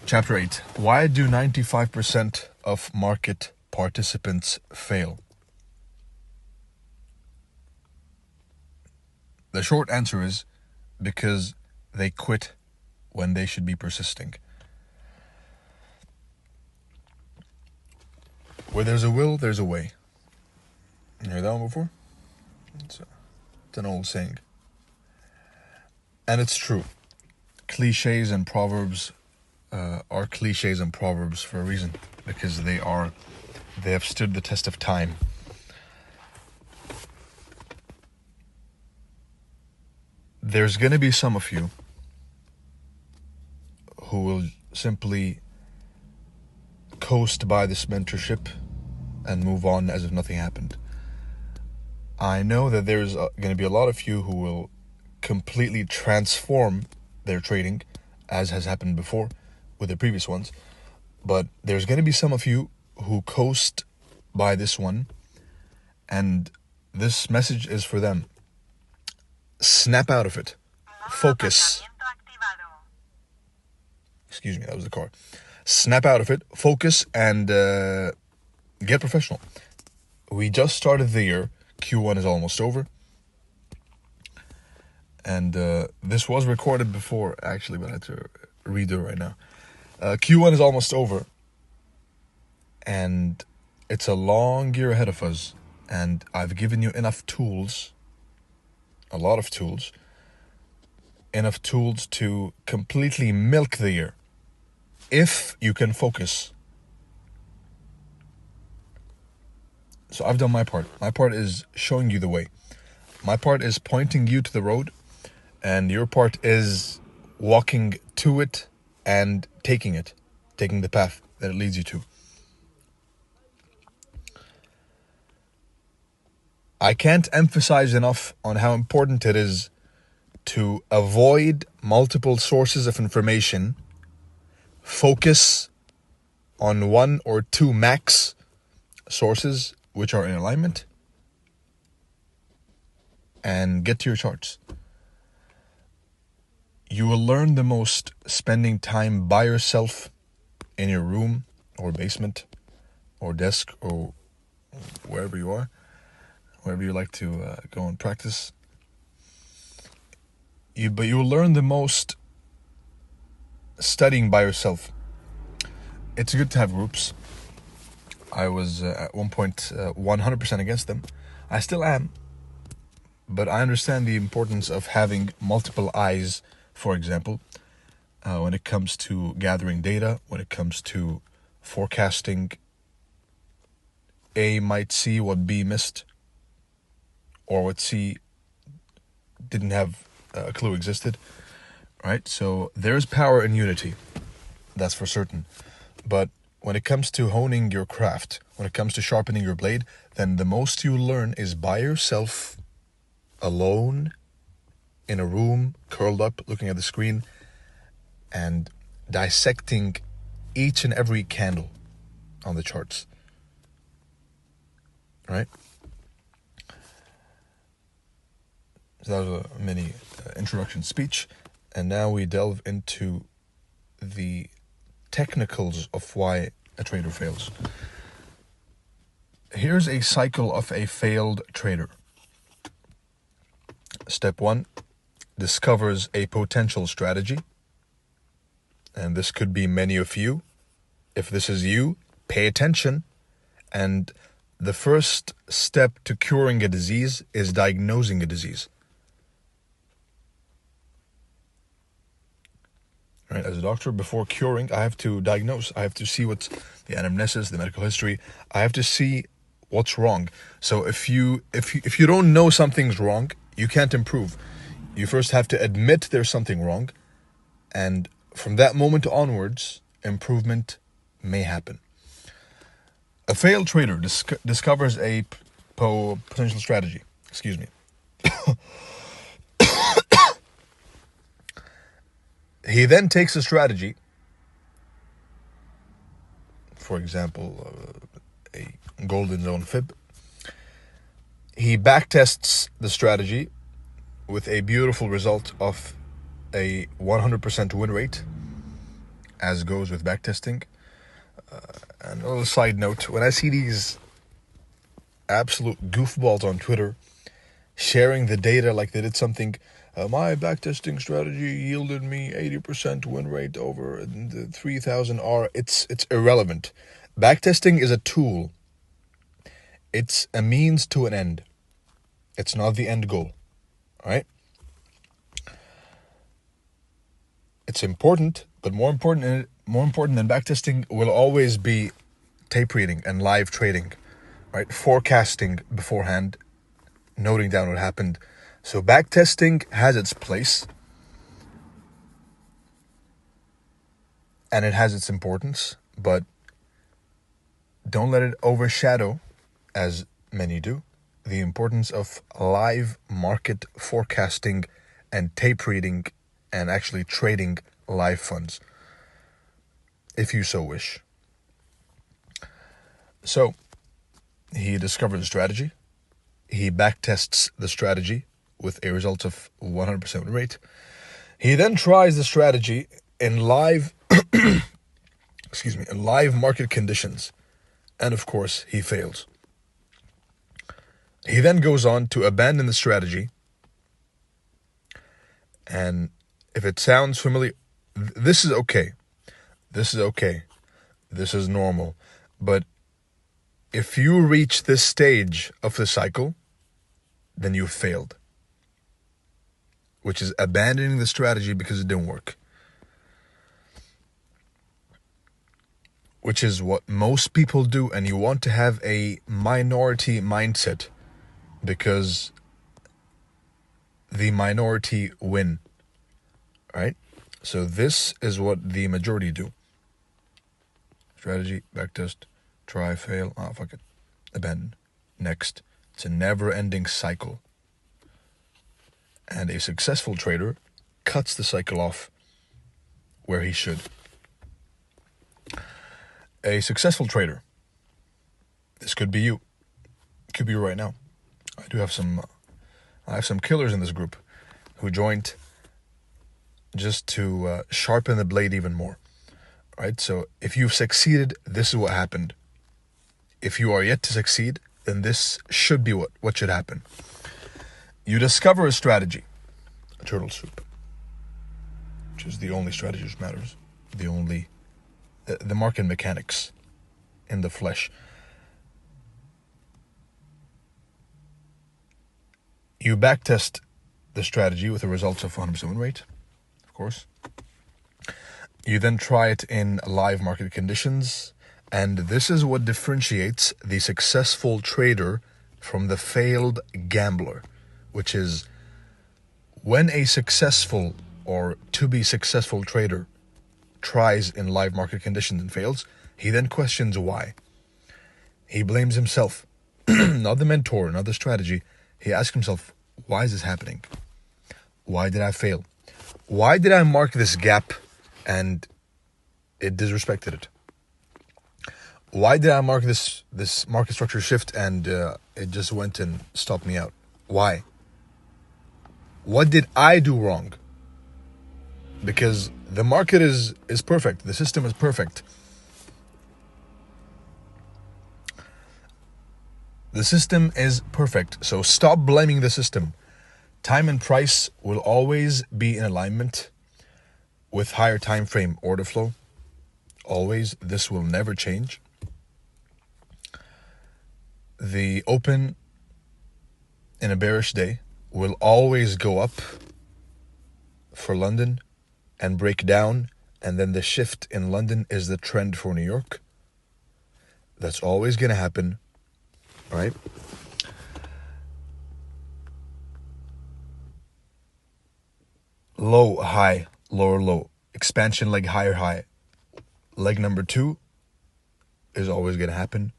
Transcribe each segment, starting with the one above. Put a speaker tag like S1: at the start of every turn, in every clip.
S1: Chapter 8. Why do 95% of market participants fail? The short answer is because they quit when they should be persisting. Where there's a will, there's a way. You heard that one before? It's an old saying. And it's true. Cliches and proverbs are cliches and proverbs for a reason, because they have stood the test of time. There's going to be some of you who will simply coast by this mentorship and move on as if nothing happened. I know that there's going to be a lot of you who will completely transform their trading, as has happened before with the previous ones. But there's going to be some of you who coast by this one, and this message is for them. Snap out of it. Focus. Excuse me, that was the car. Snap out of it, focus, and get professional. We just started the year. Q1 is almost over. And this was recorded before, actually, but I had to redo it right now. Q1 is almost over. And it's a long year ahead of us. And I've given you enough tools, a lot of tools, enough tools to completely milk the year. If you can focus. So I've done my part. My part is showing you the way. My part is pointing you to the road. And your part is walking to it and taking the path that it leads you to. I can't emphasize enough on how important it is to avoid multiple sources of information. Focus on one or two max sources which are in alignment, and get to your charts. You will learn the most spending time by yourself in your room or basement or desk or wherever you are, wherever you like to go and practice. But you will learn the most studying by yourself. It's good to have groups. I was at one point 100% against them. I still am. But I understand the importance of having multiple eyes, for example, when it comes to gathering data, when it comes to forecasting. A might see what B missed, or what C didn't have a clue existed, right? So there's power in unity, that's for certain. But when it comes to honing your craft, when it comes to sharpening your blade, then the most you learn is by yourself, alone, in a room, curled up, looking at the screen, and dissecting each and every candle on the charts. Right? So that was a mini introduction speech. And now we delve into the technicals of why a trader fails. Here's a cycle of a failed trader. Step 1, discovers a potential strategy. And this could be many of you. If this is you, pay attention. And the first step to curing a disease is diagnosing a disease. Right, as a doctor, before curing, I have to diagnose. I have to see what's the anamnesis, the medical history. I have to see what's wrong. So if you don't know something's wrong, you can't improve. You first have to admit there's something wrong, and from that moment onwards, improvement may happen. A failed trader discovers a potential strategy. Excuse me. He then takes a strategy, for example, a golden zone fib. He backtests the strategy with a beautiful result of a 100% win rate. as goes with backtesting. And a little side note, when I see these absolute goofballs on Twitter sharing the data like they did something, my backtesting strategy yielded me 80% win rate over the 3000 R, it's irrelevant. Backtesting is a tool. It's a means to an end. It's not the end goal. All right? It's important, but more important than backtesting will always be tape reading and live trading, right? Forecasting beforehand, noting down what happened. So backtesting has its place, and it has its importance, but don't let it overshadow, as many do, the importance of live market forecasting and tape reading and actually trading live funds, if you so wish. So, he discovered the strategy. He backtests the strategy with a result of 100% win rate. He then tries the strategy in live, in live market conditions. And of course, he fails. He then goes on to abandon the strategy. And if it sounds familiar, this is okay. This is okay. This is normal. But if you reach this stage of the cycle, then you've failed. Which is abandoning the strategy because it didn't work. Which is what most people do, and you want to have a minority mindset because the minority win. Right? So this is what the majority do. Strategy, backtest, try, fail, fuck it, abandon, next. It's a never-ending cycle. And a successful trader cuts the cycle off where he should. A successful trader, this could be you. It could be you right now. I have some killers in this group who joined just to sharpen the blade even more. Right? So if you've succeeded, this is what happened. If you are yet to succeed, then this should be what should happen. You discover a strategy, a turtle soup, which is the only strategy which matters, the market mechanics in the flesh. You backtest the strategy with the results of 100% win rate, of course. You then try it in live market conditions, and this is what differentiates the successful trader from the failed gambler, which is when a successful or to-be successful trader tries in live market conditions and fails, he then questions why. He blames himself, not the mentor, not the strategy. He asks himself, why is this happening? Why did I fail? Why did I mark this gap and it disrespected it? Why did I mark this market structure shift and it just went and stopped me out? Why? What did I do wrong? Because the market is perfect. The system is perfect. The system is perfect. So stop blaming the system. Time and price will always be in alignment with higher time frame order flow. Always. This will never change. The open in a bearish day will always go up for London and break down, and then the shift in London is the trend for New York. That's always going to happen, right? Low, high, lower, low. Expansion leg, higher, high. Leg number 2 is always going to happen.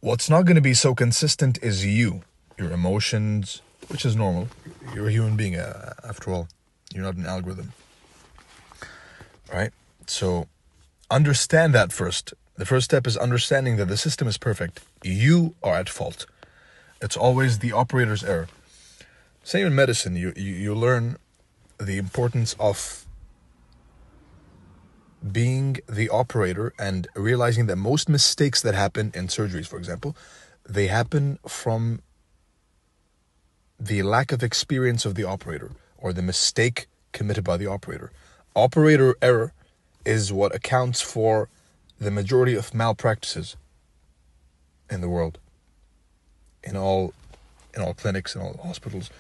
S1: What's not going to be so consistent is your emotions, which is normal. You're a human being, after all. You're not an algorithm. Right? So understand that first. The first step is understanding that the system is perfect. You are at fault. It's always the operator's error. Same in medicine. You learn the importance of being the operator and realizing that most mistakes that happen in surgeries, for example, they happen from the lack of experience of the operator or the mistake committed by the operator. Operator error is what accounts for the majority of malpractices in the world, in all clinics, in all hospitals,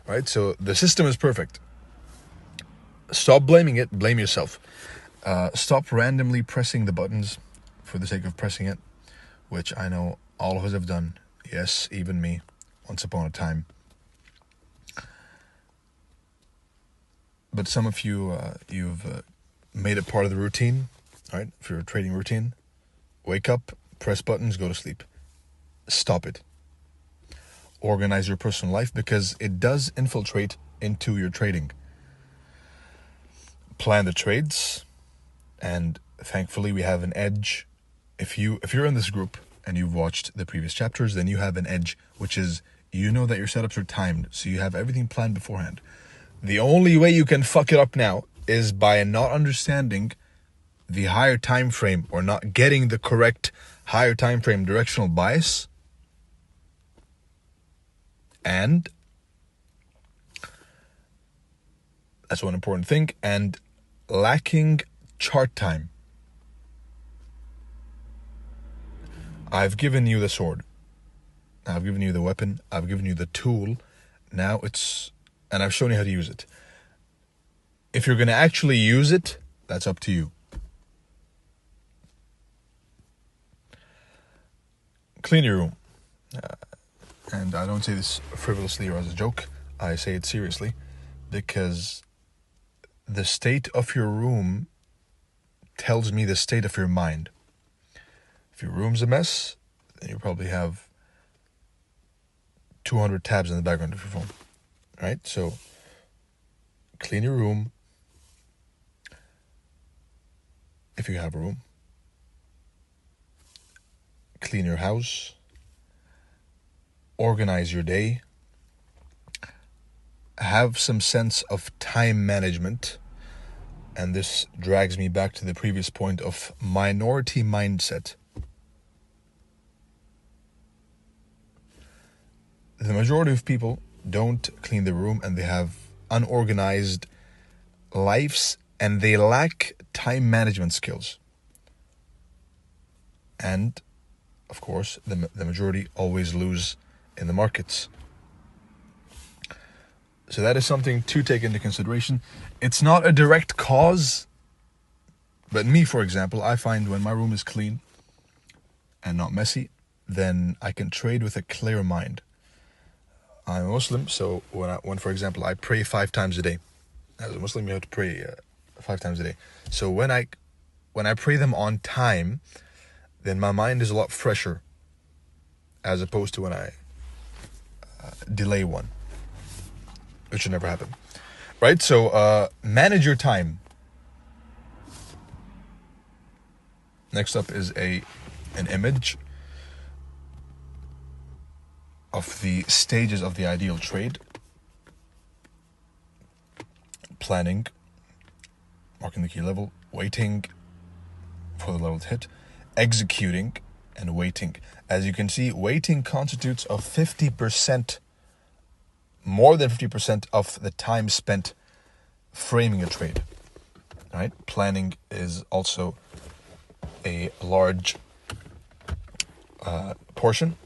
S1: right? So the system is perfect. Stop blaming it, blame yourself. Stop randomly pressing the buttons for the sake of pressing it, which I know all of us have done. Yes, even me, once upon a time. But some of you, you've made it part of the routine, right? If you're a trading routine, wake up, press buttons, go to sleep. Stop it. Organize your personal life, because it does infiltrate into your trading. Plan the trades, and thankfully we have an edge. If you're in this group and you've watched the previous chapters, then you have an edge, which is you know that your setups are timed, so you have everything planned beforehand. The only way you can fuck it up now is by not understanding the higher time frame, or not getting the correct higher time frame directional bias, and that's one important thing, and lacking chart time. I've given you the sword, I've given you the weapon, I've given you the tool. Now and I've shown you how to use it. If you're going to actually use it, that's up to you. Clean your room. And I don't say this frivolously or as a joke. I say it seriously, because the state of your room tells me the state of your mind. If your room's a mess, then you probably have 200 tabs in the background of your phone, right? So clean your room, if you have a room. Clean your house. Organize your day. Have some sense of time management. And this drags me back to the previous point of minority mindset. The majority of people don't clean their room, and they have unorganized lives, and they lack time management skills. And, of course, the majority always lose in the markets. So that is something to take into consideration. It's not a direct cause, but me, for example, I find when my room is clean and not messy, then I can trade with a clear mind. I'm a Muslim, so when for example, I pray 5 times a day. As a Muslim, you have to pray 5 times a day. So when I pray them on time, then my mind is a lot fresher, as opposed to when I delay one, which should never happen, right? So manage your time. Next up is an image of the stages of the ideal trade. Planning, marking the key level, waiting for the level to hit, executing, and waiting. As you can see, waiting constitutes of 50%, more than 50% of the time spent framing a trade, right? Planning is also a large portion.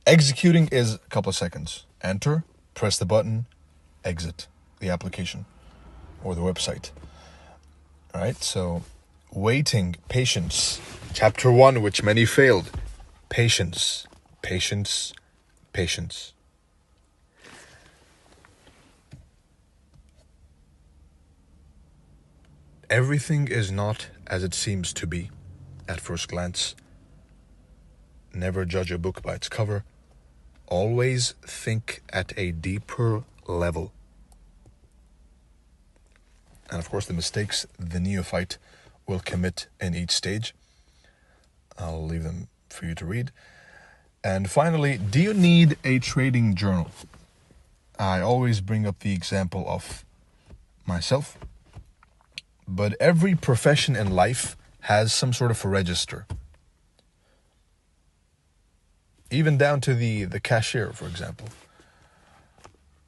S1: Executing is a couple of seconds. Enter, press the button, exit the application or the website. All right, so waiting, patience. Chapter 1, which many failed. Patience, patience, patience. Everything is not as it seems to be at first glance. Never judge a book by its cover. Always think at a deeper level. And of course, the mistakes the neophyte will commit in each stage, I'll leave them for you to read. And finally, do you need a trading journal? I always bring up the example of myself. but every profession in life has some sort of a register. Even down to the cashier, for example.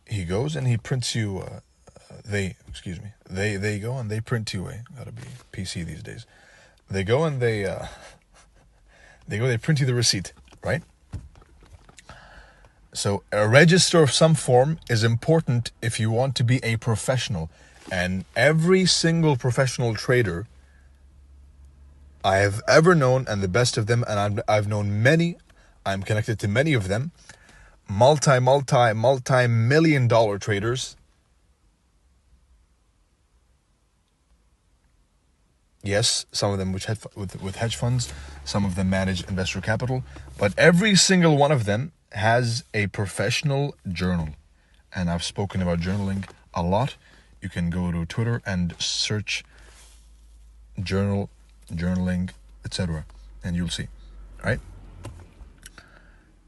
S1: He goes and he prints you, they go and they print you a, gotta be PC these days. They go and they print you the receipt, right? So a register of some form is important if you want to be a professional. And every single professional trader I have ever known, and the best of them, and I've known many, I'm connected to many of them, multi-million dollar traders. Yes, some of them with hedge funds, some of them manage investor capital, but every single one of them has a professional journal. And I've spoken about journaling a lot. You can go to Twitter and search journaling, etc., and you'll see, right?